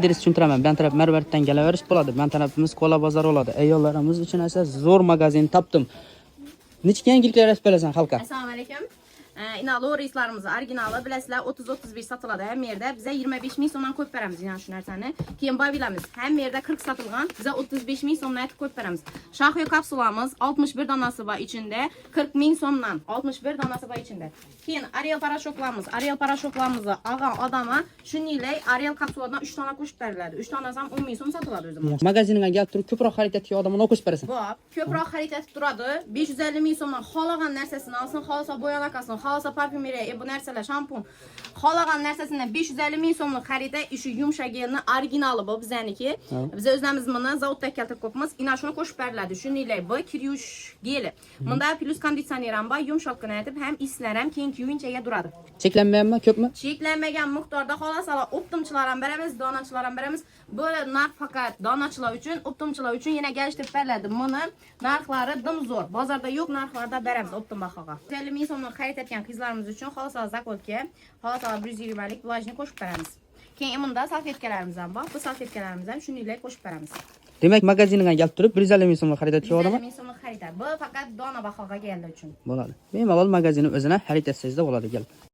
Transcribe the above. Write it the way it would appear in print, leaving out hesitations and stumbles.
Deriz tushuntiraman. Bu taraf Marvariddan kelaverish bo'ladi. Bu tarafimiz Kola bozor bo'ladi. Ayollarimiz uchun esa zo'r magazin topdim. Nechta yangiliklar yozib berasan xalqqa? Assalomu alaykum. İnalı reislarimiz orijinali bilasizlar 30-35 satıladi. Hem yerde bize 25 ming so'mdan ko'p beramiz yani shu narsani. Keyin boy bilamiz. Hem yerde 40 satılgan. Bize 35 ming so'mdan aytib ko'p beramiz. Shahyo kapsulamız 61 donasi bor içinde. 40 ming so'mdan 61 donasi bor içinde. Keyin Ariel paraşoklarımızı algan adama shuningdek Ariel kapsuladan 3 tane qo'shib beriladi. 3 tanasi ham 10 ming so'm sotiladi o'zi. Magazinga kelib turib ko'proq xarid etgan odamni o'qib berasan. Bor, ko'proq xarid etib turadi. 550 ming so'mdan xohlagan narsasini olsin, xohlasa bo'yanakasin, xohlasa parfümeriya, bu narsalar shampun. Xohlagan narsasini 550 ming so'mlik xarida shu yumshoq gelni originali bu bizaniki. Biz o'zimiz buni zavoddan keltirib qo'yamiz. Ina shuni qo'shib beriladi. Shuningdek bu kiryush geli. Bunda plus konditsioner ham bor, yumshoqqina etib ham islar ham keyin kuyunchaga turadi. Cheklanmaganmi, ko'pmi? Cheklanmagan miqdorda xolasalar optimchilar ham beramiz, donachilar ham beramiz. Bu narx faqat donachilar uchun, optimchilar uchun yana gelishtirib beriladi. Buni narxlari dim zo'r. Bozorda yo'q narxlarda beramiz optim bahoga. 50 ming so'mlik xarid etgan qizlarimiz uchun xolasalar zakodga, xolasalar 120 lik blajni qo'shib beramiz. Keyin bunda salfetkalarimiz ham bor. Bu salfetkalarimizni ham shuningdek qo'shib beramiz. Demak, magazinga kelib turib 150 ming so'mlik xarid etgan odam 150 ming so'mlik xarid. Bu faqat dona bahoga keldi uchun. bo'ladi. Bemalol magazinni o'zini xarid etsangiz bo'ladi, kelib.